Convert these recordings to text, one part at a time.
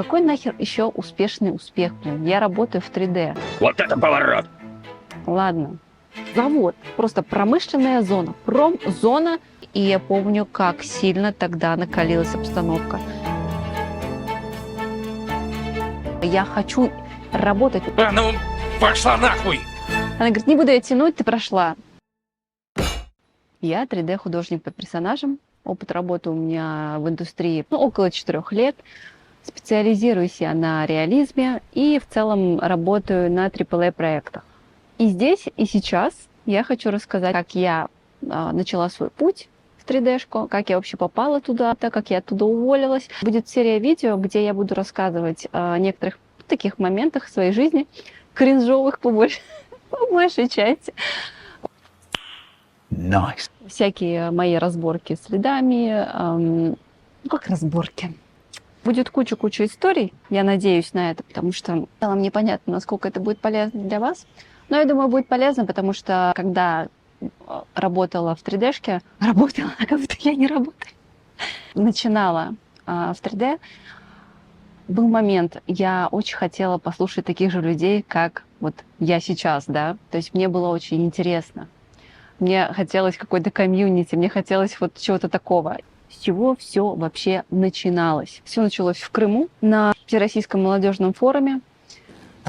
Какой нахер еще успешный успех, блин? Я работаю в 3D. Вот это поворот! Ладно. Завод. Просто промышленная зона. Промзона. И я помню, как сильно тогда накалилась обстановка. Я хочу работать. А ну, пошла нахуй! Она говорит, не буду я тянуть, ты прошла. Я 3D-художник по персонажам. Опыт работы у меня в индустрии около 4 лет. Специализируюсь я на реализме и в целом работаю на AAA-проектах. И здесь, и сейчас я хочу рассказать, как я начала свой путь в 3D-шку, как я вообще попала туда, так как я оттуда уволилась. Будет серия видео, где я буду рассказывать о некоторых таких моментах в своей жизни, кринжовых по большей части. Nice. Всякие мои разборки с лидами, как разборки. Будет куча-куча историй, я надеюсь на это, потому что в целом непонятно, насколько это будет полезно для вас. Но я думаю, будет полезно, потому что когда работала в 3D-шке, как будто я не работаю, начинала в 3D, был момент, я очень хотела послушать таких же людей, как вот я сейчас, да, то есть мне было очень интересно. Мне хотелось какой-то комьюнити, мне хотелось вот чего-то такого. С чего все вообще начиналось? Все началось в Крыму на Всероссийском молодежном форуме.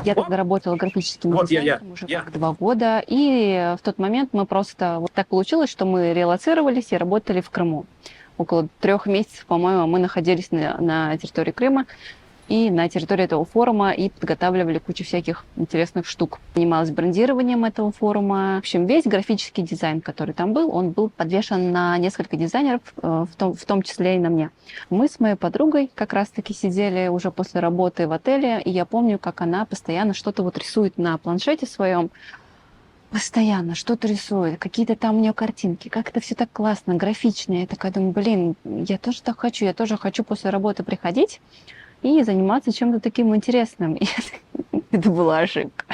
Я тогда работала графическим дизайнером уже как 2 года. И в тот момент мы просто... Вот так получилось, что мы релоцировались и работали в Крыму. Около 3 месяцев, по-моему, мы находились на территории Крыма и на территории этого форума и подготавливали кучу всяких интересных штук. Занималась брендированием этого форума. В общем, весь графический дизайн, который там был, он был подвешен на несколько дизайнеров, в том числе и на мне. Мы с моей подругой как раз-таки сидели уже после работы в отеле, и я помню, как она постоянно что-то вот рисует на планшете своем. Постоянно что-то рисует, какие-то там у нее картинки, как это все так классно, графично. Я такая думаю, блин, я тоже так хочу, я тоже хочу после работы приходить и заниматься чем-то таким интересным. И это была ошибка.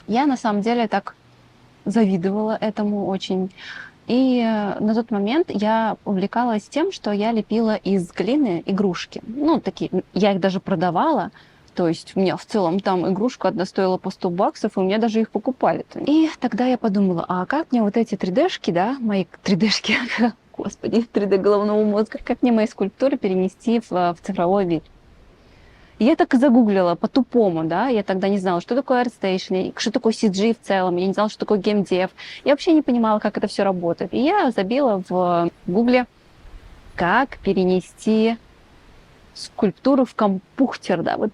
Я на самом деле так завидовала этому очень. И на тот момент я увлекалась тем, что я лепила из глины игрушки. Ну, такие, я их даже продавала. То есть у меня в целом там игрушка одна стоила по $100, и у меня даже их покупали. И тогда я подумала, а как мне вот эти 3D-шки, да, мои 3D-шки, господи, 3D головного мозга, как мне мои скульптуры перенести в цифровой вид? Я так и загуглила по-тупому, да, я тогда не знала, что такое ArtStation, что такое CG в целом, я не знала, что такое геймдев, я вообще не понимала, как это все работает. И я забила в гугле, как перенести скульптуру в компьютер, да, вот.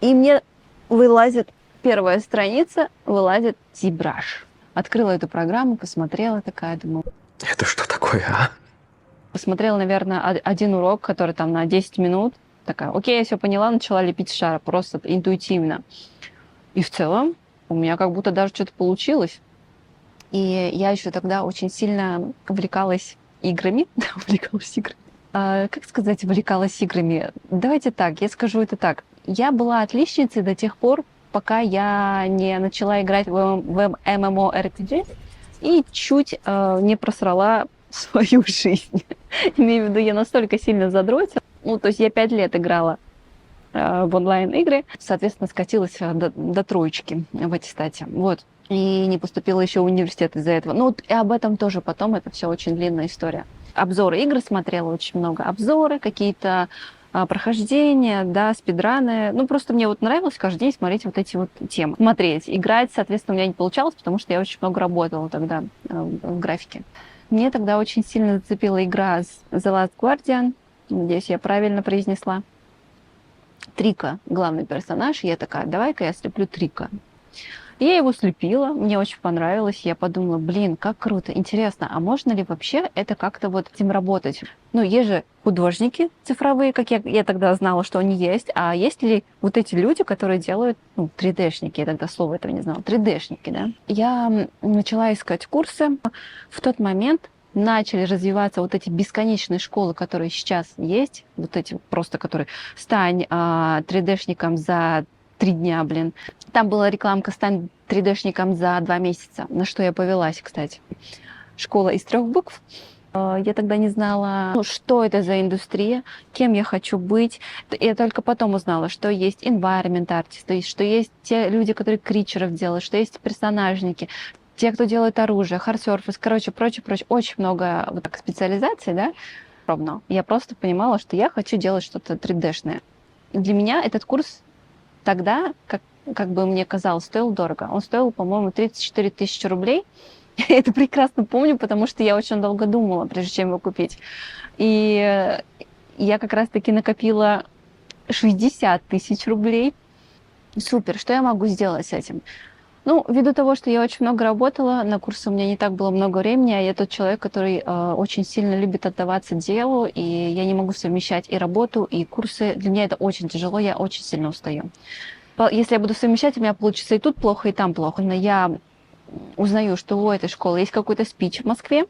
И мне вылазит первая страница, вылазит ZBrush. Открыла эту программу, посмотрела такая, думаю... Это что такое, а? Посмотрела, наверное, один урок, который там на 10 минут. Такая, окей, я все поняла, начала лепить шар, просто интуитивно. И в целом у меня как будто даже что-то получилось. И я еще тогда очень сильно увлекалась играми. Как сказать, увлекалась играми? Давайте так, я скажу это так. Я была отличницей до тех пор, пока я не начала играть в MMORPG и чуть не просрала свою жизнь. Имею в виду, я настолько сильно задротила. Ну, то есть я 5 лет играла в онлайн-игры, соответственно, скатилась до 3 в аттестате. Вот. И не поступила еще в университет из-за этого. Ну, и об этом тоже потом, это все очень длинная история. Обзоры игр смотрела очень много. Обзоры, какие-то прохождения, да, спидраны. Ну, просто мне вот нравилось каждый день смотреть вот эти вот темы. Смотреть. Играть, соответственно, у меня не получалось, потому что я очень много работала тогда в графике. Мне тогда очень сильно зацепила игра The Last Guardian. Надеюсь, я правильно произнесла. Трика, главный персонаж. И я такая, давай-ка я слеплю Трика. Я его слепила, мне очень понравилось. Я подумала, блин, как круто, интересно, а можно ли вообще это как-то вот этим работать? Ну, есть же художники цифровые, как я тогда знала, что они есть. А есть ли вот эти люди, которые делают, 3D-шники, я тогда слова этого не знала, 3D-шники, да? Я начала искать курсы. В тот момент начали развиваться вот эти бесконечные школы, которые сейчас есть, вот эти просто, которые стань 3D-шником за 3 дня, блин. Там была рекламка «Стань 3D-шником за 2 месяца», на что я повелась, кстати. Школа из 3 букв. Я тогда не знала, ну, что это за индустрия, кем я хочу быть. Я только потом узнала, что есть environment artist, то есть что есть те люди, которые кричеров делают, что есть персонажники, те, кто делает оружие, хардсерфис, короче, прочее. Очень много вот так специализаций, да, ровно. Я просто понимала, что я хочу делать что-то 3D-шное. Для меня этот курс тогда, как бы мне казалось, стоил дорого. Он стоил, по-моему, 34 тысячи рублей. Я это прекрасно помню, потому что я очень долго думала, прежде чем его купить. И я как раз-таки накопила 60 тысяч рублей. Супер, что я могу сделать с этим? Ну, ввиду того, что я очень много работала, на курсы у меня не так было много времени, а я тот человек, который очень сильно любит отдаваться делу, и я не могу совмещать и работу, и курсы. Для меня это очень тяжело, я очень сильно устаю. Если я буду совмещать, у меня получится и тут плохо, и там плохо. Но я узнаю, что у этой школы есть какой-то спич в Москве,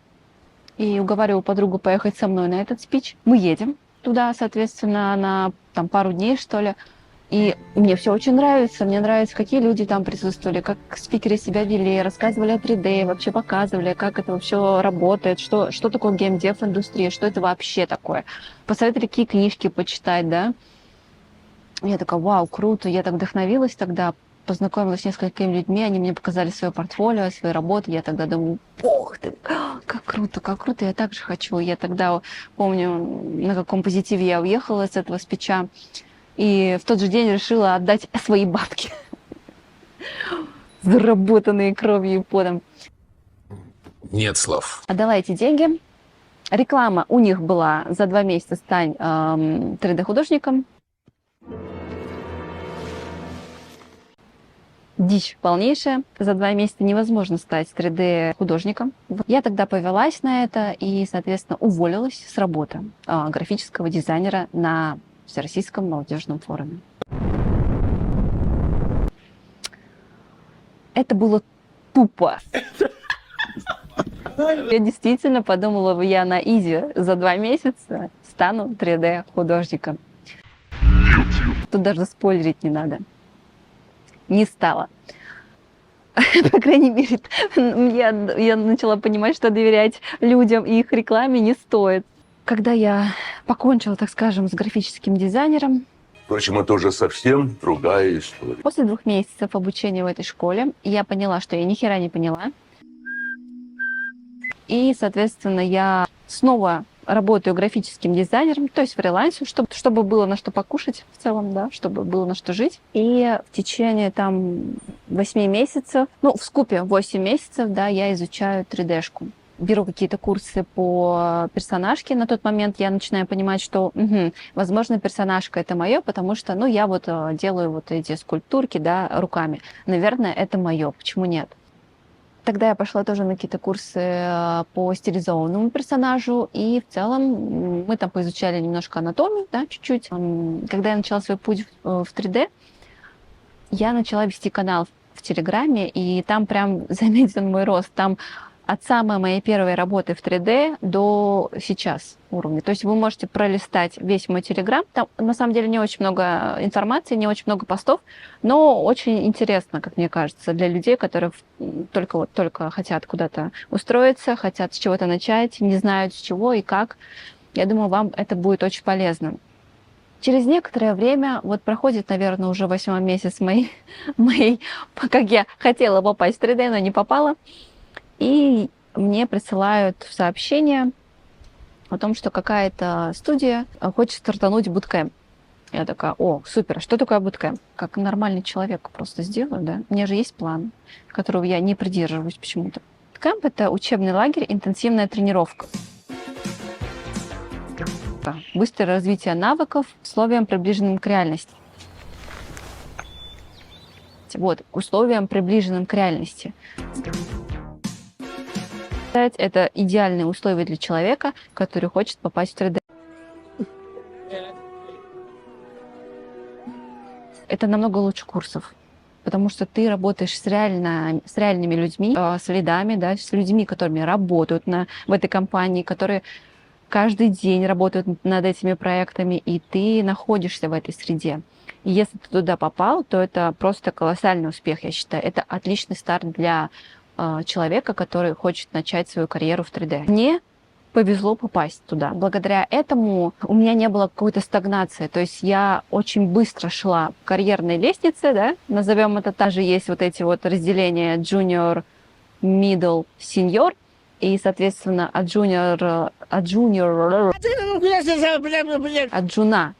и уговариваю подругу поехать со мной на этот спич. Мы едем туда, соответственно, на там, пару дней, что ли. И мне все очень нравится. Мне нравится, какие люди там присутствовали, как спикеры себя вели, рассказывали о 3D, вообще показывали, как это вообще работает, что такое геймдев-индустрия, что это вообще такое. Посоветовали, какие книжки почитать, да. Я такая, вау, круто. Я так вдохновилась тогда, познакомилась с несколькими людьми, они мне показали свое портфолио, свои работы. Я тогда думаю, ох ты, как круто, я так же хочу. Я тогда помню, на каком позитиве я уехала с этого спича. И в тот же день решила отдать свои бабки, заработанные кровью и потом. Нет слов. Отдала эти деньги. Реклама у них была за 2 месяца «Стань 3D-художником». Дичь полнейшая. За 2 месяца невозможно стать 3D-художником. Я тогда повелась на это и, соответственно, уволилась с работы графического дизайнера на Всероссийском молодежном форуме. Это было тупо. Я действительно подумала, я на изи за 2 месяца стану 3D-художником. Тут даже спойлерить не надо. Не стала. По крайней мере, я начала понимать, что доверять людям и их рекламе не стоит. Когда я покончила, так скажем, с графическим дизайнером. Впрочем, это уже совсем другая история. После 2 месяцев обучения в этой школе я поняла, что я ни хера не поняла. И, соответственно, я снова работаю графическим дизайнером, то есть фрилансу, чтобы было на что покушать в целом, да, чтобы было на что жить. И в течение там 8 месяцев, в скупе 8 месяцев, да, я изучаю 3D-шку. Беру какие-то курсы по персонажке. На тот момент я начинаю понимать, что, возможно, персонажка это мое, потому что, я вот делаю вот эти скульптурки, да, руками. Наверное, это мое. Почему нет? Тогда я пошла тоже на какие-то курсы по стилизованному персонажу, и в целом мы там поизучали немножко анатомию, да, чуть-чуть. Когда я начала свой путь в 3D, я начала вести канал в Телеграме, и там прям заметен мой рост. Там от самой моей первой работы в 3D до сейчас уровня. То есть вы можете пролистать весь мой Телеграм. Там на самом деле не очень много информации, не очень много постов, но очень интересно, как мне кажется, для людей, которые только хотят куда-то устроиться, хотят с чего-то начать, не знают с чего и как. Я думаю, вам это будет очень полезно. Через некоторое время, проходит, наверное, уже 8-й месяц моей, как я хотела попасть в 3D, но не попала. И мне присылают сообщение о том, что какая-то студия хочет стартануть буткэмп. Я такая, супер, что такое буткэмп? Как нормальный человек просто сделаю, да? У меня же есть план, которого я не придерживаюсь почему-то. Буткэмп — это учебный лагерь, интенсивная тренировка. Быстрое развитие навыков к условиям, приближенным к реальности. К условиям, приближенным к реальности. Это идеальные условия для человека, который хочет попасть в 3D. Это намного лучше курсов, потому что ты работаешь с реальными людьми, с лидами, да, с людьми, которыми работают в этой компании, которые каждый день работают над этими проектами, и ты находишься в этой среде. И если ты туда попал, то это просто колоссальный успех, я считаю. Это отличный старт для человека, который хочет начать свою карьеру в 3D. Мне повезло попасть туда. Благодаря этому у меня не было какой-то стагнации. То есть я очень быстро шла по карьерной лестнице, да, назовем это так же, есть вот эти вот разделения junior, middle, senior, и, соответственно, от джуна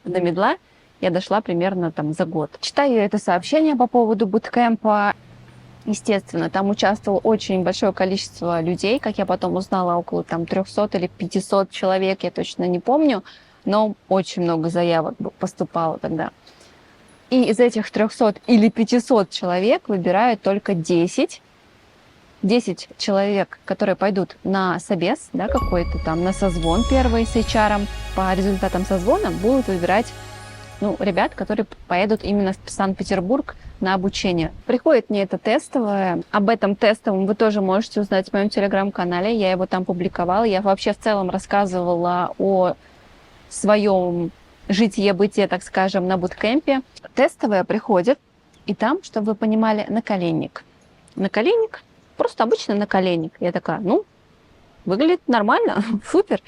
до медла я дошла примерно там за год. Читаю это сообщение по поводу буткемпа. Естественно, там участвовало очень большое количество людей, как я потом узнала, около там 300 или 500 человек, я точно не помню, но очень много заявок поступало тогда. И из этих 300 или 500 человек выбирают только 10 человек, которые пойдут на собес, да, какой-то там, на созвон первый с HR. По результатам созвона будут выбирать ребят, которые поедут именно в Санкт-Петербург на обучение. Приходит мне это тестовое. Об этом тестовом вы тоже можете узнать в моем телеграм-канале. Я его там публиковала. Я вообще в целом рассказывала о своем житие-бытие, так скажем, на буткемпе. Тестовое приходит, и там, чтобы вы понимали, наколенник. Наколенник, просто обычный наколенник. Я такая, выглядит нормально, супер.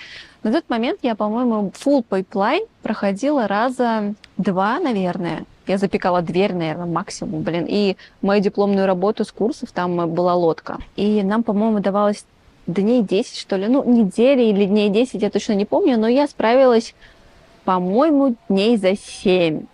На тот момент я, по-моему, full pipeline проходила раза 2, наверное. Я запекала дверь, наверное, максимум, И мою дипломную работу с курсов, там была лодка. И нам, по-моему, давалось дней 10, что ли. Недели или дней 10, я точно не помню, но я справилась, по-моему, дней за 7.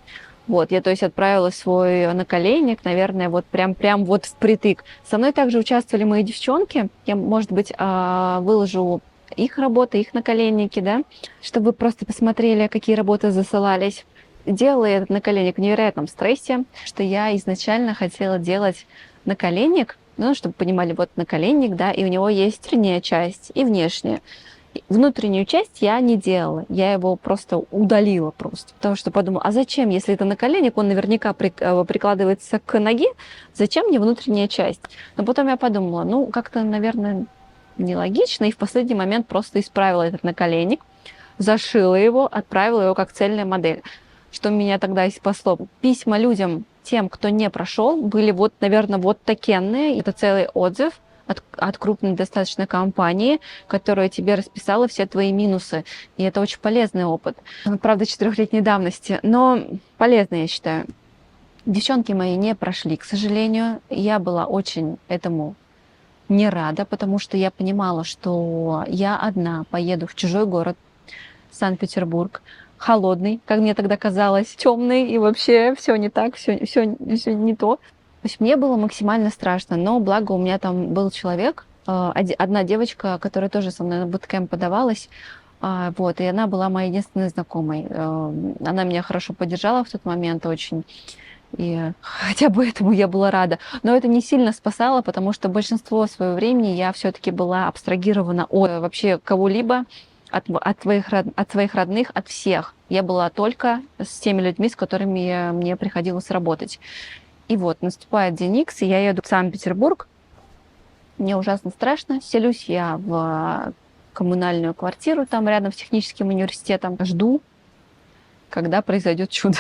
Вот, я, то есть, отправила свой наколенник, наверное, вот прям вот впритык. Со мной также участвовали мои девчонки. Я, может быть, выложу их работы, их наколенники, да, чтобы вы просто посмотрели, какие работы засылались. Делала я этот наколенник в невероятном стрессе, что я изначально хотела делать наколенник, чтобы понимали, вот наколенник, да, и у него есть внутренняя часть и внешняя. Внутреннюю часть я не делала, я его просто удалила просто. Потому что подумала, а зачем, если это наколенник, он наверняка прикладывается к ноге, зачем мне внутренняя часть? Но потом я подумала, как-то, наверное, нелогично, и в последний момент просто исправила этот наколенник, зашила его, отправила его как цельная модель. Что меня тогда и спасло. Письма людям, тем, кто не прошел, были наверное, такенные. Это целый отзыв от крупной достаточно компании, которая тебе расписала все твои минусы. И это очень полезный опыт. Правда, 4-летней давности, но полезный, я считаю. Девчонки мои не прошли, к сожалению. Я была очень этому не рада, потому что я понимала, что я одна поеду в чужой город, Санкт-Петербург, холодный, как мне тогда казалось, темный, и вообще все не так, все не то. То есть мне было максимально страшно, но благо у меня там был человек, одна девочка, которая тоже со мной на буткемп подавалась, и она была моей единственной знакомой. Она меня хорошо поддержала в тот момент очень, и хотя бы этому я была рада. Но это не сильно спасало, потому что большинство своего времени я все-таки была абстрагирована от вообще кого-либо, от своих родных, от всех. Я была только с теми людьми, с которыми мне приходилось работать. И вот наступает день Икс, и я еду в Санкт-Петербург. Мне ужасно страшно. Селюсь я в коммунальную квартиру, там рядом с техническим университетом. Жду, когда произойдет чудо.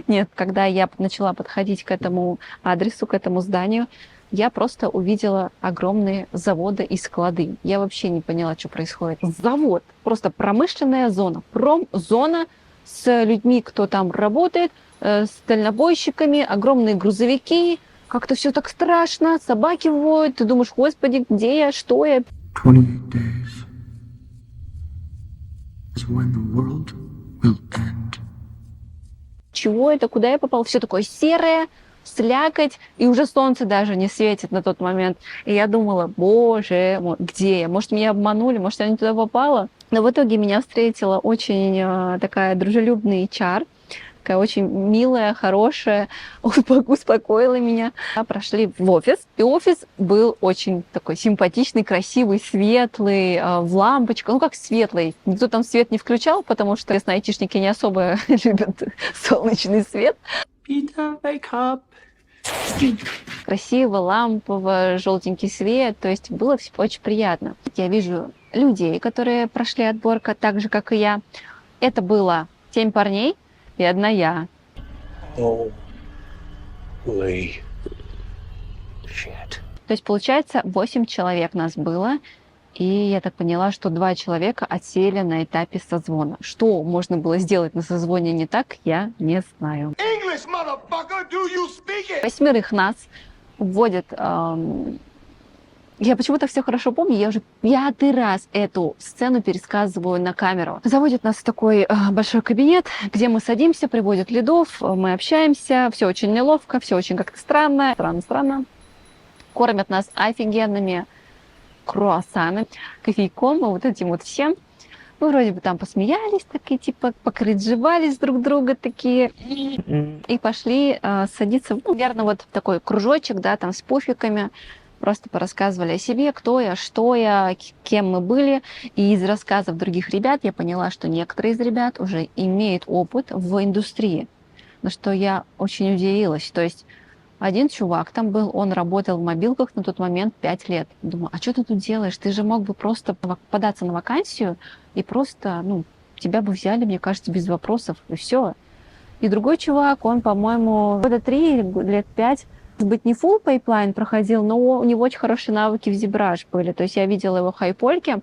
Нет, когда я начала подходить к этому адресу, к этому зданию, я просто увидела огромные заводы и склады. Я вообще не поняла, что происходит. Завод, просто промышленная зона, промзона с людьми, кто там работает, с дальнобойщиками, огромные грузовики. Как-то все так страшно, собаки воют. Ты думаешь, господи, где я, что я? 28 days is when the world will end. Чего это? Куда я попал? Все такое серое, слякоть, и уже солнце даже не светит на тот момент. И я думала, боже мой, где я? Может, меня обманули, может, я не туда попала? Но в итоге меня встретила очень такая дружелюбная HR, такая очень милая, хорошая, успокоила меня. Прошли в офис, и офис был очень такой симпатичный, красивый, светлый, в лампочках, как светлый. Никто там свет не включал, потому что, естественно, айтишники не особо любят солнечный свет. Peter, wake up. Красиво, лампово, желтенький свет, то есть было очень приятно. Я вижу людей, которые прошли отборку так же, как и я. Это было 7 парней и 1 я. Holy shit. То есть, получается, 8 человек нас было. И я так поняла, что 2 человека отсели на этапе созвона. Что можно было сделать на созвоне не так, я не знаю. 8 нас вводят. Я почему-то все хорошо помню, я уже 5-й раз эту сцену пересказываю на камеру. Заводят нас в такой большой кабинет, где мы садимся, приводят лидов, мы общаемся, все очень неловко, все очень как-то странно. Странно. Кормят нас офигенными круассанами, кофейком, вот этим вот всем. Мы вроде бы там посмеялись, такие типа покрыджевались друг друга такие. И пошли садиться, наверное, вот в такой кружочек, да, там с пуфиками. Просто порассказывали о себе, кто я, что я, кем мы были. И из рассказов других ребят я поняла, что некоторые из ребят уже имеют опыт в индустрии. На что я очень удивилась. То есть один чувак там был, он работал в мобилках на тот момент 5 лет. Думаю, а что ты тут делаешь? Ты же мог бы просто податься на вакансию и просто, тебя бы взяли, мне кажется, без вопросов, и все. И другой чувак, он, по-моему, года 3 или лет 5, быть не full pipeline проходил, но у него очень хорошие навыки в ZBrush были. То есть я видела его хайпольки,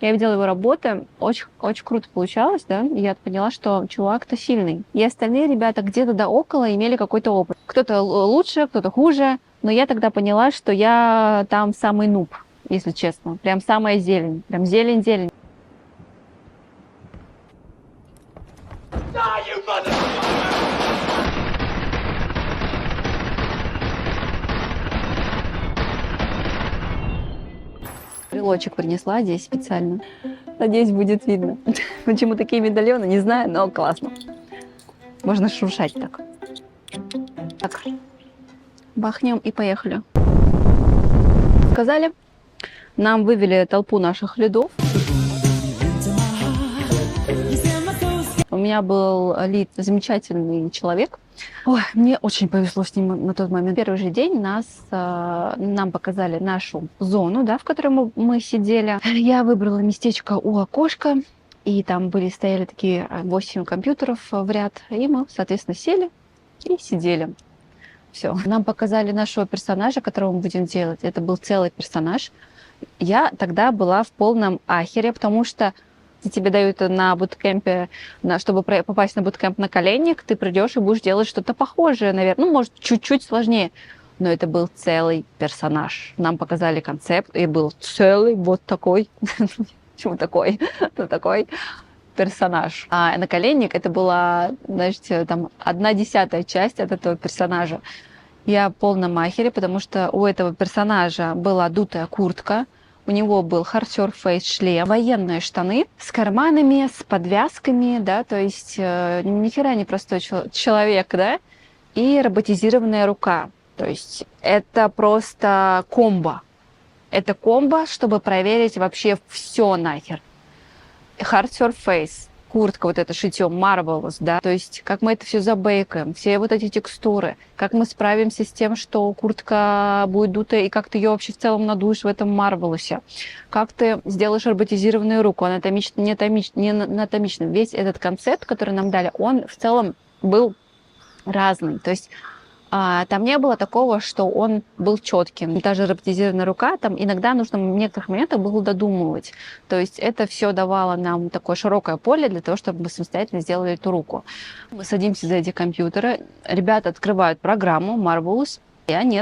я видела его работы, очень, очень круто получалось, да, и я поняла, что чувак-то сильный. И остальные ребята где-то да около имели какой-то опыт. Кто-то лучше, кто-то хуже, но я тогда поняла, что я там самый нуб, если честно. Прям самая зелень, прям зелень-зелень. Брелочек принесла здесь специально. Надеюсь, будет видно. Почему такие медальоны, не знаю, но классно. Можно шуршать так. Так, бахнем и поехали. Сказали, нам вывели толпу наших лидов. У меня был лид замечательный человек. Ой, мне очень повезло с ним на тот момент. Первый же день нам показали нашу зону, да, в которой мы сидели. Я выбрала местечко у окошка, и там стояли такие 8 компьютеров в ряд, и мы, соответственно, сели и сидели. Все. Нам показали нашего персонажа, которого мы будем делать. Это был целый персонаж. Я тогда была в полном ахере, потому что тебе дают на буткемпе, чтобы попасть на буткемп на коленник, ты придешь и будешь делать что-то похожее, наверное. Может, чуть-чуть сложнее. Но это был целый персонаж. Нам показали концепт, и был целый вот такой. Почему такой? Ну, такой персонаж. А наколенник это была, значит, там 1/10 часть от этого персонажа. Я в полном ахере, потому что у этого персонажа была дутая куртка, у него был hard-surface шлем, военные штаны с карманами, с подвязками, да, то есть ни хера не простой человек, да, и роботизированная рука. То есть это просто комбо. Это комбо, чтобы проверить вообще все нахер. Hard-surface, куртка, вот это шитье, Marvelous, да, то есть как мы это все забейкаем, все вот эти текстуры, как мы справимся с тем, что куртка будет дутая, и как ты ее вообще в целом надуешь в этом Marvelous, как ты сделаешь роботизированную руку, анатомично, не анатомично. Весь этот концепт, который нам дали, он в целом был разный, то есть там не было такого, что он был четким. Даже роботизированная рука, там иногда нужно в некоторых моментах было додумывать. То есть это все давало нам такое широкое поле для того, чтобы мы самостоятельно сделали эту руку. Мы садимся за эти компьютеры, ребята открывают программу Marvelous. Я не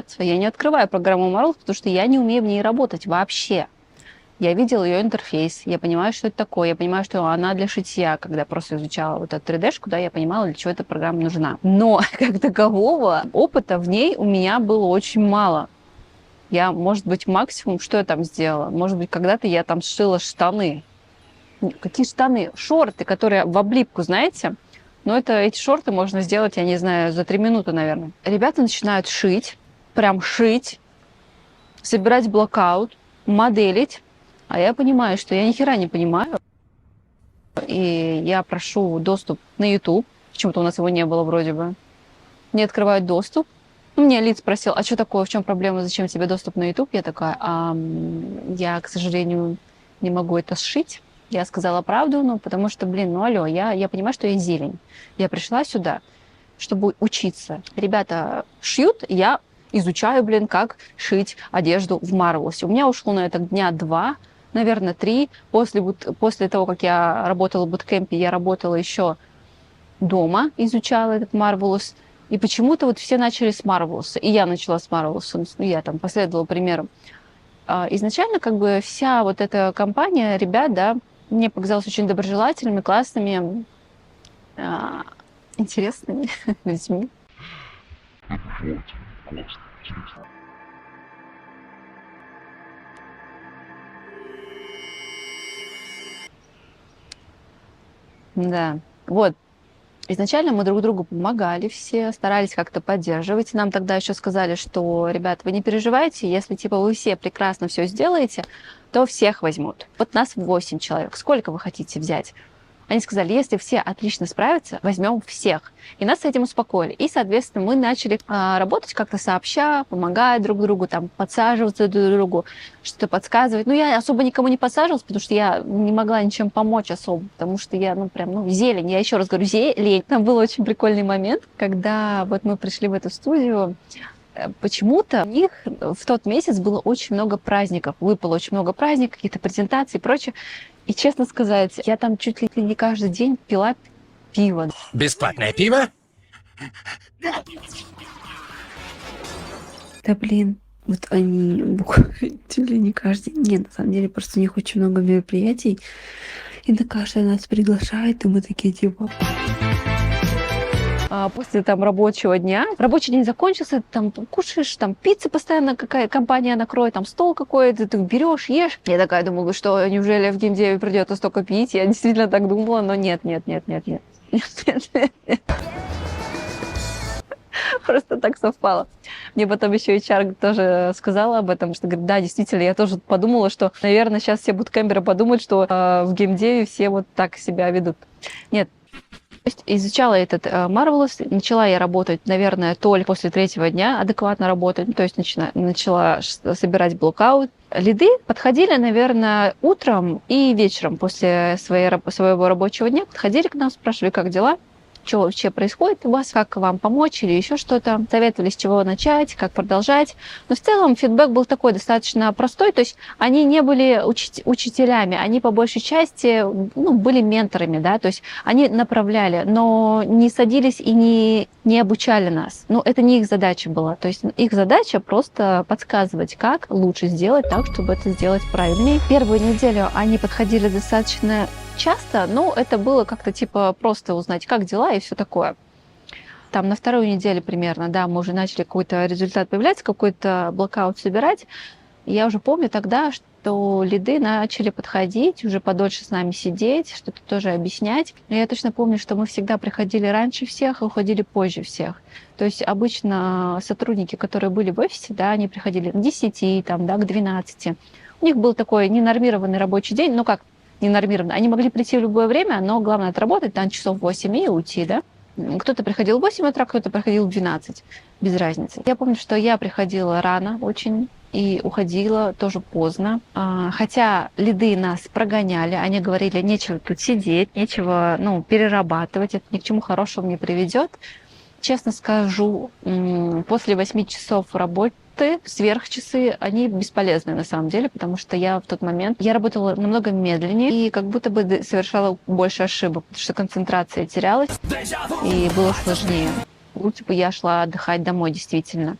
открываю программу Marvelous, потому что я не умею в ней работать вообще. Я видела ее интерфейс, я понимаю, что это такое, я понимаю, что она для шитья. Когда просто изучала вот эту 3D-шку, да, я понимала, для чего эта программа нужна. Но как такового опыта в ней у меня было очень мало. Я, может быть, максимум, что я там сделала? Может быть, когда-то я там сшила штаны. Какие штаны? Шорты, которые в облипку, знаете? Но эти шорты можно сделать, я не знаю, за 3 минуты, наверное. Ребята начинают шить, прям шить, собирать блокаут, моделить. А я понимаю, что я ни хера не понимаю. И я прошу доступ на YouTube. Почему-то у нас его не было вроде бы. Мне открывают доступ. Мне лид спросил, а что такое, в чем проблема, зачем тебе доступ на YouTube? Я такая, я, к сожалению, не могу это сшить. Я сказала правду, потому что, алло, я понимаю, что я зелень. Я пришла сюда, чтобы учиться. Ребята шьют, я изучаю, как шить одежду в Marvelous. У меня ушло на это дня 2. наверное, 3. После того, как я работала в буткемпе, я работала еще дома, изучала этот Marvelous. И почему-то вот все начали с Marvelous. И я начала с Marvelous. Я там последовала примеру. Изначально как бы вся вот эта компания ребят, да, мне показалась очень доброжелательными, классными, интересными людьми. Да, вот. Изначально мы друг другу помогали все, старались как-то поддерживать. Нам тогда еще сказали, что, ребят, вы не переживайте, если типа вы все прекрасно все сделаете, то всех возьмут. Вот нас 8 человек. Сколько вы хотите взять? Они сказали, если все отлично справятся, возьмем всех. И нас с этим успокоили. И, соответственно, мы начали работать как-то сообща, помогая друг другу, там, подсаживаться друг другу, что-то подсказывать. Ну, я особо никому не подсаживалась, потому что я не могла ничем помочь особо, потому что я, зелень. Я еще раз говорю, зелень. Там был очень прикольный момент, когда вот мы пришли в эту студию. Почему-то у них в тот месяц было очень много праздников. Выпало очень много праздников, каких-то презентаций и прочее. И, честно сказать, я там чуть ли не каждый день пила пиво. Бесплатное пиво? Да блин, вот они буквально чуть ли не каждый день. Нет, на самом деле, просто у них очень много мероприятий. И на каждое нас приглашают, и мы такие типа... После там рабочего дня. Рабочий день закончился, там кушаешь, там пиццы постоянно какая компания накроет, там стол какой-то, ты берешь, ешь. Я такая думала, что неужели в геймдеве придется столько пить? Я действительно так думала, но нет. Просто так совпало. Мне потом еще HR тоже сказала об этом, что говорит, да, действительно, я тоже подумала, что, наверное, сейчас все буткемперы подумают, что в геймдеве все вот так себя ведут. Нет. То есть изучала этот Marvelous, начала я работать, наверное, только после 3-го дня, адекватно работать, то есть начала собирать блокаут. Лиды подходили, наверное, утром и вечером после своего рабочего дня, подходили к нам, спрашивали, как дела, что вообще происходит у вас, как вам помочь или еще что-то. Советовали, с чего начать, как продолжать. Но в целом фидбэк был такой достаточно простой. То есть они не были учителями, они по большей части были менторами, да, то есть они направляли, но не садились и не обучали нас. Ну, это не их задача была. То есть их задача просто подсказывать, как лучше сделать так, чтобы это сделать правильнее. Первую неделю они подходили достаточно часто, но это было как-то типа просто узнать, как дела и все такое. Там на 2-ю неделю примерно, да, мы уже начали какой-то результат появляться, какой-то блокаут собирать. Я уже помню тогда, что лиды начали подходить, уже подольше с нами сидеть, что-то тоже объяснять. Но я точно помню, что мы всегда приходили раньше всех и уходили позже всех. То есть обычно сотрудники, которые были в офисе, да, они приходили к 10, там, да, к 12. У них был такой ненормированный рабочий день, ну как, ненормированно. Они могли прийти в любое время, но главное отработать там часов 8 и уйти, да. Кто-то приходил в 8 утра, кто-то приходил в 12, без разницы. Я помню, что я приходила рано очень и уходила тоже поздно. Хотя лиды нас прогоняли, они говорили, нечего тут сидеть, нечего перерабатывать, это ни к чему хорошему не приведет. Честно скажу, после 8 часов работы сверхчасы, они бесполезны на самом деле, потому что я в тот момент, я работала намного медленнее и как будто бы совершала больше ошибок, потому что концентрация терялась и было сложнее. Лучше бы я шла отдыхать домой, действительно.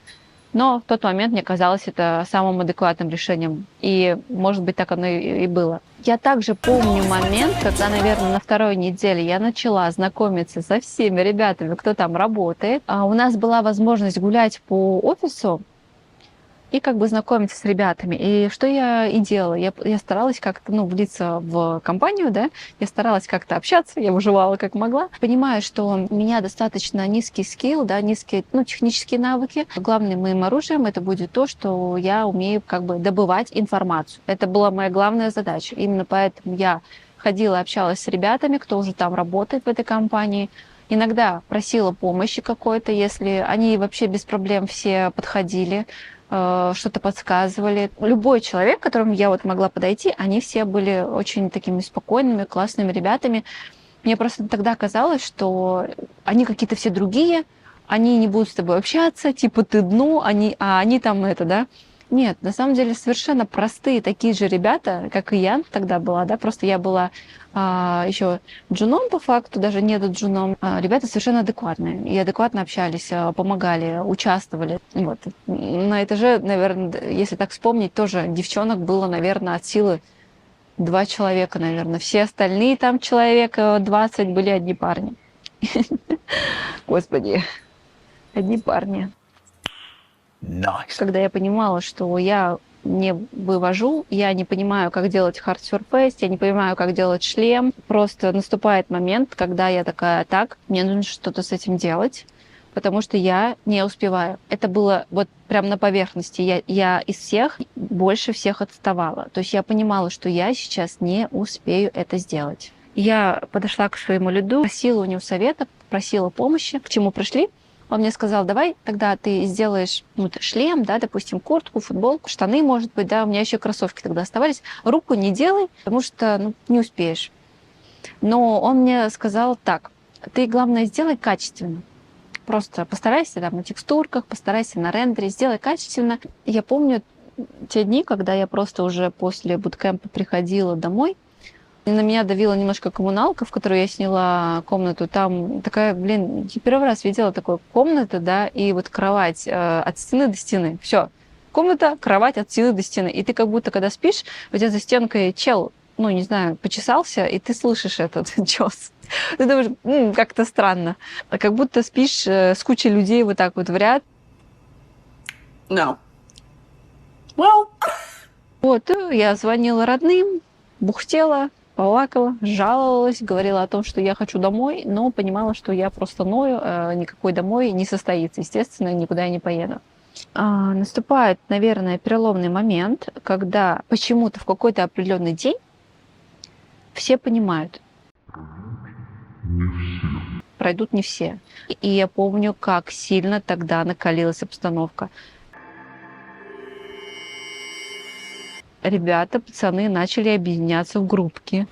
Но в тот момент мне казалось это самым адекватным решением. И, может быть, так оно и было. Я также помню момент, когда, наверное, на 2-й неделе я начала знакомиться со всеми ребятами, кто там работает. У нас была возможность гулять по офису и как бы знакомиться с ребятами. И что я и делала? Я старалась как-то, влиться в компанию, да, я старалась как-то общаться, я выживала как могла. Понимаю, что у меня достаточно низкий скилл, да, низкие, технические навыки. Главным моим оружием это будет то, что я умею как бы добывать информацию. Это была моя главная задача. Именно поэтому я ходила, общалась с ребятами, кто уже там работает в этой компании. Иногда просила помощи какой-то, если они вообще без проблем все подходили, что-то подсказывали. Любой человек, к которому я могла подойти, они все были очень такими спокойными, классными ребятами. Мне просто тогда казалось, что они какие-то все другие, они не будут с тобой общаться, типа ты дно, они там это, да. Нет, на самом деле совершенно простые такие же ребята, как и я тогда была, да, просто я была еще джуном по факту, даже не джуном. Ребята совершенно адекватные и адекватно общались, помогали, участвовали. Вот. На этаже, наверное, если так вспомнить, тоже девчонок было, наверное, от силы 2 человека, наверное. Все остальные там человек 20 были одни парни. Господи, одни парни. Nice. Когда я понимала, что я не вывожу, я не понимаю, как делать hard surface, я не понимаю, как делать шлем. Просто наступает момент, когда я такая: так, мне нужно что-то с этим делать, потому что я не успеваю. Это было вот прям на поверхности. Я из всех больше всех отставала. То есть я понимала, что я сейчас не успею это сделать. Я подошла к своему лиду, просила у него совета, просила помощи. К чему пришли? Он мне сказал: давай тогда ты сделаешь шлем, да, допустим, куртку, футболку, штаны, может быть, да, у меня еще кроссовки тогда оставались. Руку не делай, потому что не успеешь. Но он мне сказал так: ты, главное, сделай качественно. Просто постарайся там на текстурках, постарайся на рендере, сделай качественно. Я помню те дни, когда я просто уже после буткемпа приходила домой, и на меня давила немножко коммуналка, в которой я сняла комнату. Там такая, я первый раз видела такую комнату, да, и вот кровать от стены до стены. Все, комната, кровать от стены до стены. И ты как будто, когда спишь, у тебя за стенкой чел, не знаю, почесался, и ты слышишь этот чес. Ты думаешь, как-то странно. Как будто спишь с кучей людей вот так вот в ряд. No. Well. Вот, я звонила родным, бухтела, плакала, жаловалась, говорила о том, что я хочу домой, но понимала, что я просто ною, никакой домой не состоится. Естественно, никуда я не поеду. Наступает, наверное, переломный момент, когда почему-то в какой-то определенный день все понимают. Пройдут не все. И я помню, как сильно тогда накалилась обстановка. Ребята, пацаны начали объединяться в группки.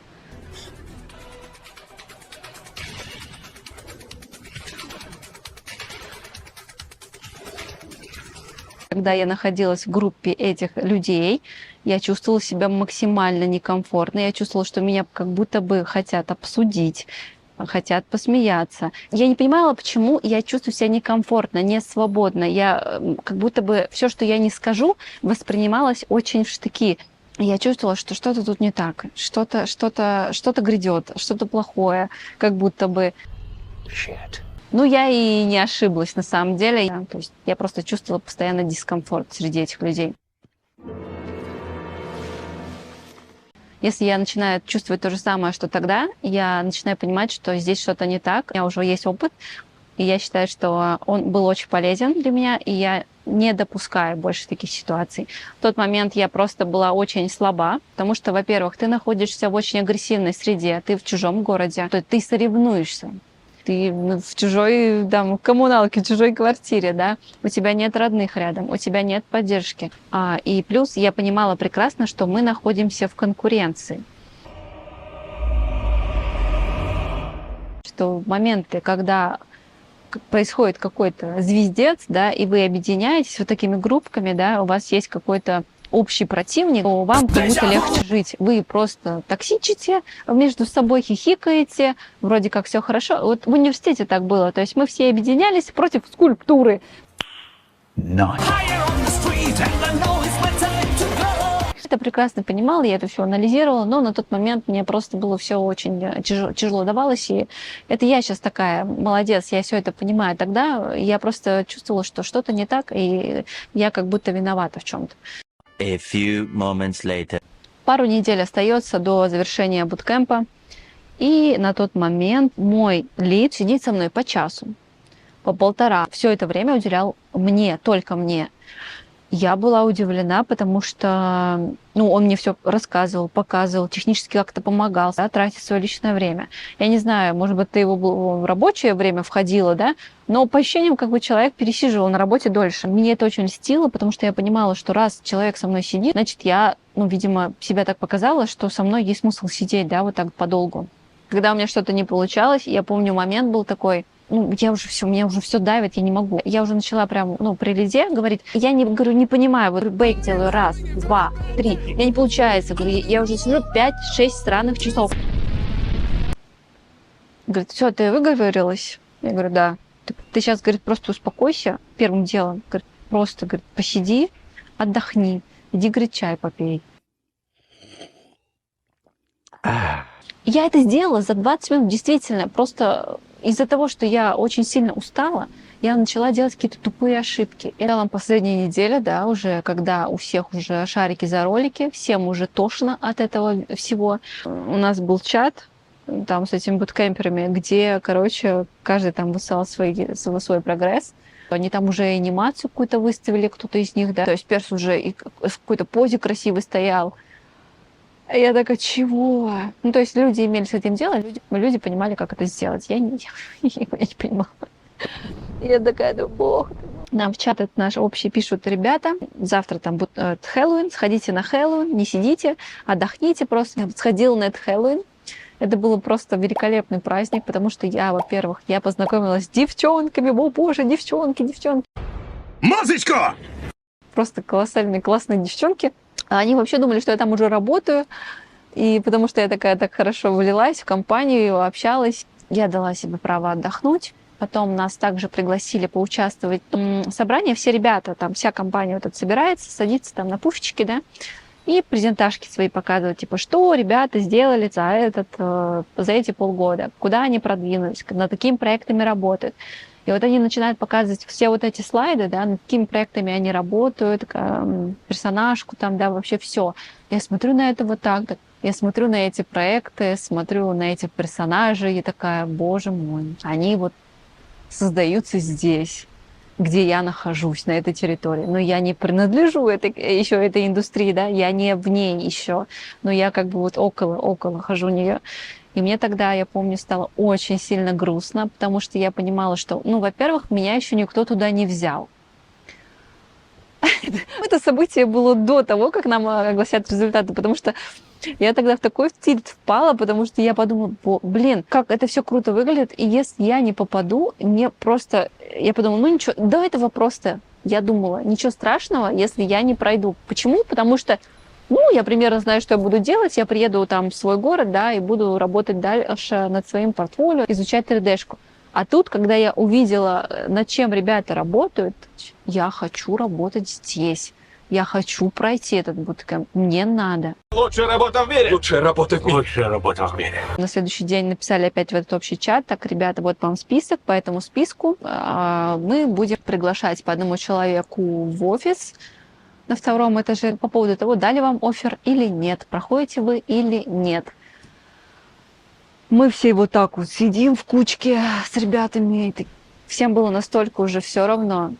Когда я находилась в группе этих людей, я чувствовала себя максимально некомфортно. Я чувствовала, что меня как будто бы хотят обсудить, хотят посмеяться. Я не понимала, почему я чувствую себя некомфортно, не свободно. Я как будто бы все, что я не скажу, воспринималось очень в штыки. Я чувствовала, что что-то тут не так, что-то грядет, что-то плохое, как будто бы. Shit. Я и не ошиблась на самом деле. То есть я просто чувствовала постоянно дискомфорт среди этих людей. Если я начинаю чувствовать то же самое, что тогда, я начинаю понимать, что здесь что-то не так. У меня уже есть опыт, и я считаю, что он был очень полезен для меня, и я не допускаю больше таких ситуаций. В тот момент я просто была очень слаба, потому что, во-первых, ты находишься в очень агрессивной среде, ты в чужом городе, то есть ты соревнуешься. Ты в чужой коммуналке, в чужой квартире, да, у тебя нет родных рядом, у тебя нет поддержки. И плюс я понимала прекрасно, что мы находимся в конкуренции. Что в моменты, когда происходит какой-то звездец, да, и вы объединяетесь вот такими группками, да, у вас есть какой-то общий противник, то вам как будто легче жить. Вы просто токсичите, между собой хихикаете, вроде как все хорошо. Вот в университете так было. То есть мы все объединялись против скульптуры. Nice. Это прекрасно понимала, я это все анализировала, но на тот момент мне просто было все очень тяжело давалось. И это я сейчас такая молодец, я все это понимаю. Тогда я просто чувствовала, что что-то не так, и я как будто виновата в чем-то. A few moments later. Пару недель остается до завершения буткемпа, и на тот момент мой лид сидит со мной по часу, по полтора. Все это время уделял мне, только мне. Я была удивлена, потому что он мне все рассказывал, показывал, технически как-то помогал, да, тратить свое личное время. Я не знаю, может быть, ты его в рабочее время входила, да, но по ощущениям, как бы человек пересиживал на работе дольше. Мне это очень льстило, потому что я понимала, что раз человек со мной сидит, значит, я, видимо, себя так показала, что со мной есть смысл сидеть, да, вот так подолгу. Когда у меня что-то не получалось, я помню, момент был такой, ну, я уже все, меня уже все давит, я не могу. Я уже начала прям, ну, при лиде говорить, я не, говорю, не понимаю, вот бейк делаю раз, два, три, у меня не получается, говорю, я уже сижу 5-6 странных часов. Говорит, все, ты выговорилась? Я говорю, да. Ты сейчас, говорит, просто успокойся первым делом. Говорит, просто, говорит, посиди, отдохни, иди, говорит, чай попей. Я это сделала за 20 минут, действительно, просто из-за того, что я очень сильно устала, я начала делать какие-то тупые ошибки. И в целом последняя неделя, да, уже, когда у всех уже шарики за ролики, всем уже тошно от этого всего. У нас был чат там с этими буткемперами, где, короче, каждый там высылал свой прогресс. Они там уже анимацию какую-то выставили, кто-то из них, да. То есть перс уже и в какой-то позе красивый стоял. А я такая, чего? Ну, то есть люди имели с этим дело, люди понимали, как это сделать. Я не понимала. Я такая, да бог. Нам в чат этот наш общий пишут, ребята, завтра там будет Хэллоуин, сходите на Хэллоуин, не сидите, отдохните просто. Я сходила на этот Хэллоуин. Это был просто великолепный праздник, потому что я, во-первых, я познакомилась с девчонками, о боже, девчонки. Музычку! Просто колоссальные, классные девчонки. А они вообще думали, что я там уже работаю, и потому что я такая так хорошо влилась в компанию, общалась. Я дала себе право отдохнуть. Потом нас также пригласили поучаствовать в собрании. Все ребята, там вся компания вот эта собирается, садится там на пуфички, да, и презентажки свои показывают, типа, что ребята сделали за эти полгода, куда они продвинулись, над какими проектами работают. И вот они начинают показывать все вот эти слайды, да, над какими проектами они работают, персонажку там, да, вообще все. Я смотрю на это вот так, я смотрю на эти проекты, смотрю на этих персонажей и такая, боже мой, они вот создаются здесь, где я нахожусь, на этой территории. Но я не принадлежу этой индустрии, да, я не в ней еще, но я как бы вот около хожу нее. И мне тогда, я помню, стало очень сильно грустно, потому что я понимала, что, ну, во-первых, меня еще никто туда не взял. Это событие было до того, как нам огласят результаты, потому что я тогда в такой тильт впала, потому что я подумала, блин, как это все круто выглядит, и если я не попаду, мне просто... Я подумала, ну ничего, до этого просто, я думала, ничего страшного, если я не пройду. Почему? Потому что, ну, я примерно знаю, что я буду делать, я приеду там в свой город, да, и буду работать дальше над своим портфолио, изучать 3D-шку. А тут, когда я увидела, над чем ребята работают, я хочу работать здесь. Я хочу пройти этот буткэмп. Мне надо. Лучшая работа в мире! Лучшая работа в мире! Лучшая работа в мире! На следующий день написали опять в этот общий чат. Так, ребята, вот вам список. По этому списку мы будем приглашать по одному человеку в офис на втором этаже по поводу того, дали вам оффер или нет, проходите вы или нет. Мы все вот так вот сидим в кучке с ребятами. Всем было настолько уже все равно,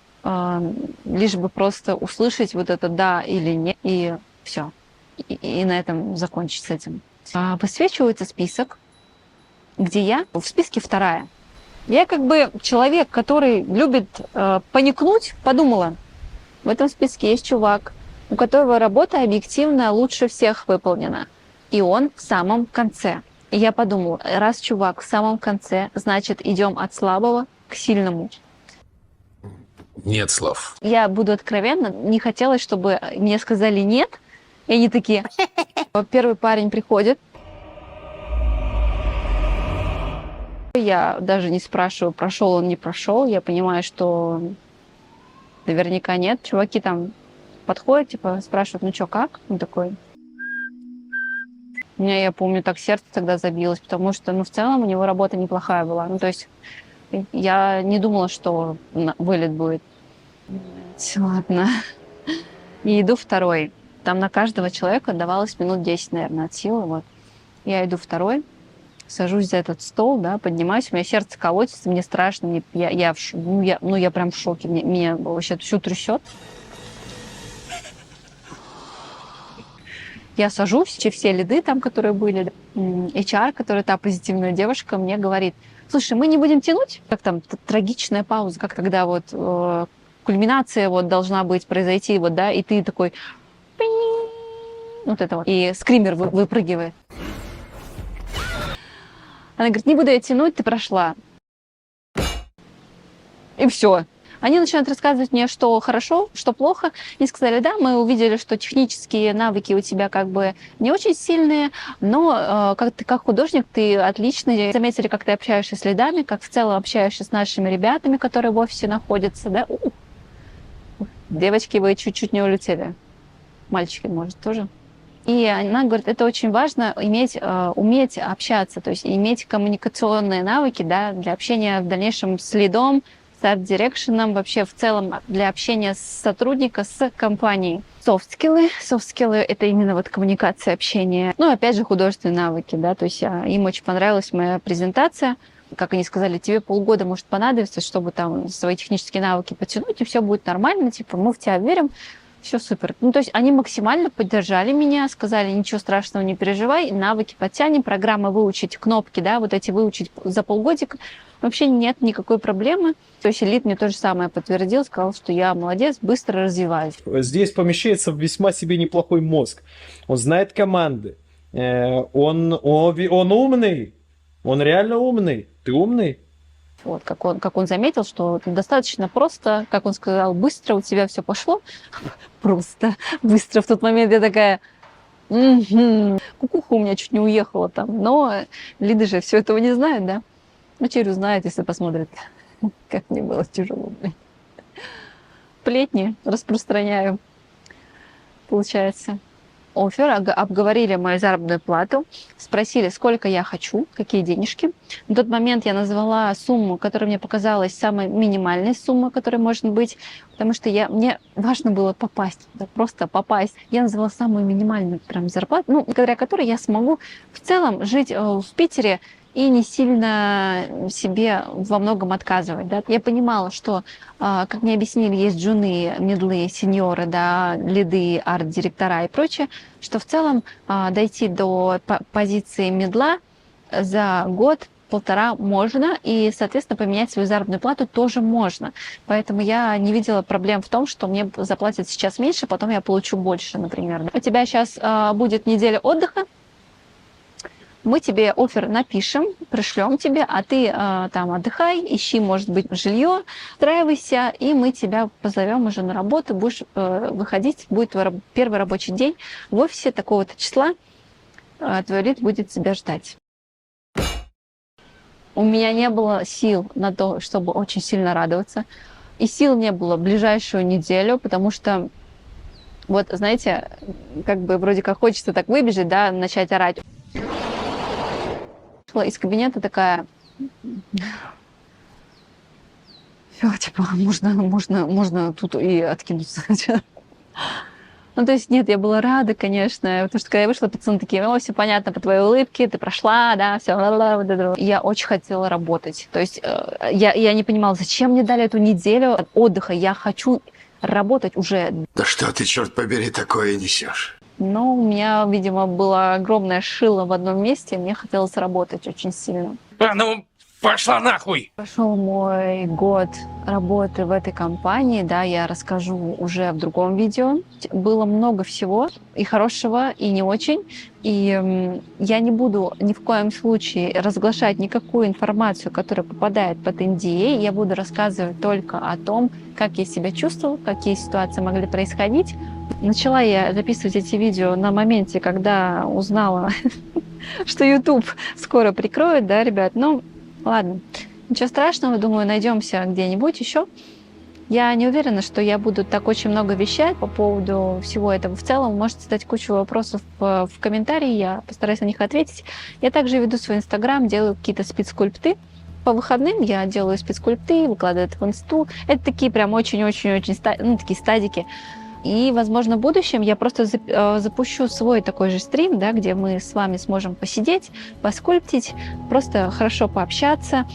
лишь бы просто услышать вот это да или нет, и все. И на этом закончить с этим. Высвечивается список, где я в списке вторая. Я как бы человек, который любит паникнуть, подумала, в этом списке есть чувак, у которого работа объективно лучше всех выполнена. И он в самом конце. И я подумала, раз чувак в самом конце, значит, идем от слабого к сильному. Нет слов. Я буду откровенна, не хотелось, чтобы мне сказали нет, и они такие. Первый парень приходит. Я даже не спрашиваю, прошел он, не прошел. Я понимаю, что наверняка нет. Чуваки там подходят, типа спрашивают, ну что, как? Он такой. У меня, я помню, так сердце тогда забилось, потому что, ну, в целом у него работа неплохая была. Ну, то есть я не думала, что вылет будет. Ладно. И иду второй. Там на каждого человека давалось минут 10, наверное, от силы. Вот. Я иду второй, сажусь за этот стол, да, поднимаюсь, у меня сердце колотится, мне страшно, я прям в шоке, меня вообще всю трясет. Я сажусь, все лиды там, которые были, HR, которая та позитивная девушка, мне говорит, слушай, мы не будем тянуть, как там трагичная пауза, как когда вот кульминация вот должна быть, произойти, вот, да, и ты такой, вот это вот, и скример выпрыгивает. Она говорит, не буду я тянуть, ты прошла. И все. Они начинают рассказывать мне, что хорошо, что плохо. И сказали, да, мы увидели, что технические навыки у тебя как бы не очень сильные, но как ты как художник, ты отличный. Заметили, как ты общаешься с лидами, как в целом общаешься с нашими ребятами, которые в офисе находятся. Да? Девочки, вы чуть-чуть не улетели. Мальчики, может, тоже. И она говорит, это очень важно уметь общаться, то есть иметь коммуникационные навыки, да, для общения в дальнейшем с лидом, с арт-дирекшеном, вообще в целом для общения с сотрудника, с компанией. Софт-скиллы. Софт-скиллы — это именно вот коммуникация, общение. Ну, опять же, художественные навыки, да, то есть им очень понравилась моя презентация. Как они сказали, тебе полгода может понадобиться, чтобы там свои технические навыки подтянуть, и все будет нормально, типа, мы в тебя верим, все супер. Ну, то есть они максимально поддержали меня, сказали, ничего страшного, не переживай, навыки подтянем, программы выучить, кнопки, да, вот эти выучить за полгодика, вообще нет никакой проблемы. То есть лид мне то же самое подтвердил, сказал, что я молодец, быстро развиваюсь. Здесь помещается весьма себе неплохой мозг. Он знает команды. Он умный. Он реально умный. Ты умный? Вот, как он заметил, что достаточно просто, как он сказал, быстро у тебя все пошло. Просто быстро. В тот момент я такая, кукуха у меня чуть не уехала там. Но лиды же все этого не знают, да? Ну, теперь узнают, если посмотрят, как мне было тяжело. Сплетни распространяю, получается. Оффер, обговорили мою заработную плату, спросили, сколько я хочу, какие денежки. На тот момент я назвала сумму, которая мне показалась самой минимальной суммой, которая может быть, потому что мне важно было попасть, да, просто попасть. Я назвала самую минимальную прям зарплату, ну, благодаря которой я смогу в целом жить в Питере и не сильно себе во многом отказывать. Да. Я понимала, что, как мне объяснили, есть джуны, мидлы, сеньоры, да, лиды, арт-директора и прочее, что в целом дойти до позиции мидла за год-полтора можно, и, соответственно, поменять свою заработную плату тоже можно. Поэтому я не видела проблем в том, что мне заплатят сейчас меньше, потом я получу больше, например. У тебя сейчас будет неделя отдыха, мы тебе оффер напишем, пришлем тебе, а ты там отдыхай, ищи, может быть, жилье, устраивайся, и мы тебя позовем уже на работу, будешь выходить, будет твой первый рабочий день в офисе такого-то числа, твой лид будет тебя ждать. У меня не было сил на то, чтобы очень сильно радоваться, и сил не было ближайшую неделю, потому что, вот, знаете, как бы вроде как хочется так выбежать, да, начать орать. Из кабинета такая, все, типа, можно тут и откинуться. Ну, то есть, нет, я была рада, конечно, потому что когда я вышла, пацаны такие, все понятно по твоей улыбке, ты прошла, да, все, я очень хотела работать. То есть, я не понимала, зачем мне дали эту неделю отдыха, я хочу работать уже. Да что ты, черт побери, такое несешь? Но у меня, видимо, было огромное шило в одном месте, и мне хотелось работать очень сильно. А ну, пошла нахуй! Прошел мой год работы в этой компании, да, я расскажу уже в другом видео. Было много всего, и хорошего, и не очень. И я не буду ни в коем случае разглашать никакую информацию, которая попадает под NDA. Я буду рассказывать только о том, как я себя чувствовала, какие ситуации могли происходить. Начала я записывать эти видео на моменте, когда узнала, что YouTube скоро прикроет, да, ребят. Ну, ладно, ничего страшного, думаю, найдемся где-нибудь еще. Я не уверена, что я буду так очень много вещать по поводу всего этого. В целом, можете задать кучу вопросов в комментарии, я постараюсь на них ответить. Я также веду свой Инстаграм, делаю какие-то спецскульпты. По выходным я делаю спецскульпты, выкладываю это в инсту. Это такие прям очень-очень-очень такие стадики. И, возможно, в будущем я просто запущу свой такой же стрим, да, где мы с вами сможем посидеть, поскульптить, просто хорошо пообщаться,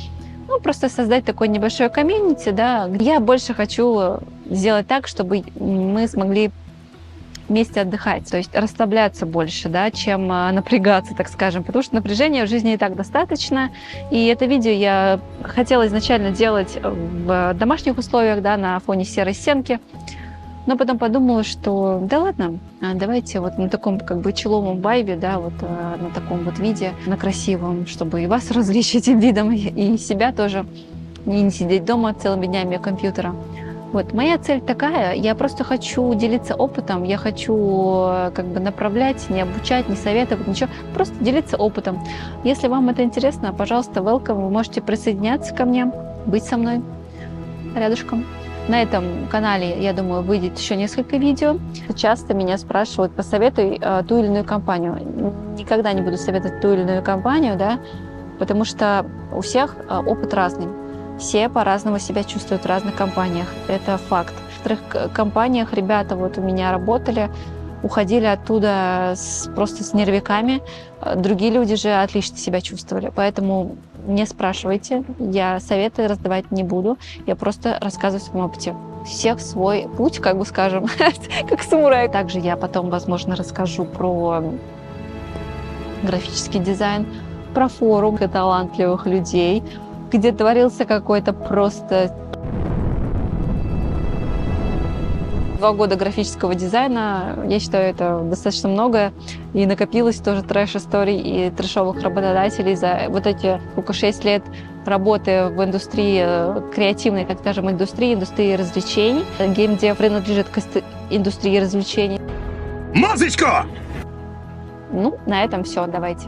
ну, просто создать такое небольшое комьюнити, да. Я больше хочу сделать так, чтобы мы смогли вместе отдыхать, то есть расслабляться больше, да, чем напрягаться, так скажем, потому что напряжения в жизни и так достаточно. И это видео я хотела изначально делать в домашних условиях, да, на фоне серой стенки. Но потом подумала, что да ладно, давайте вот на таком как бы человом вайбе, да, вот на таком вот виде, на красивом, чтобы и вас развлечь этим видом, и себя тоже. и не сидеть дома целыми днями у компьютера. Вот, моя цель такая, я просто хочу делиться опытом, я хочу как бы направлять, не обучать, не советовать, ничего, просто делиться опытом. Если вам это интересно, пожалуйста, welcome, вы можете присоединяться ко мне, быть со мной рядышком. На этом канале, я думаю, выйдет еще несколько видео. Часто меня спрашивают, посоветуй ту или иную компанию. Никогда не буду советовать ту или иную компанию, да, потому что у всех опыт разный. Все по-разному себя чувствуют в разных компаниях. Это факт. В некоторых компаниях ребята вот у меня работали, уходили оттуда просто с нервиками. Другие люди же отлично себя чувствовали. Поэтому не спрашивайте. Я советы раздавать не буду. Я просто рассказываю о своем опыте. Всех свой путь, как бы скажем, как самурай. Также я потом, возможно, расскажу про графический дизайн, про форум талантливых людей, где творился какой-то просто 2 года графического дизайна. Я считаю, это достаточно много. И накопилось тоже трэш-историй и трэшовых работодателей за вот эти 6 лет работы в индустрии креативной, так скажем, индустрии развлечений. Геймдев принадлежит к индустрии развлечений. Мазочка! Ну, на этом все. Давайте.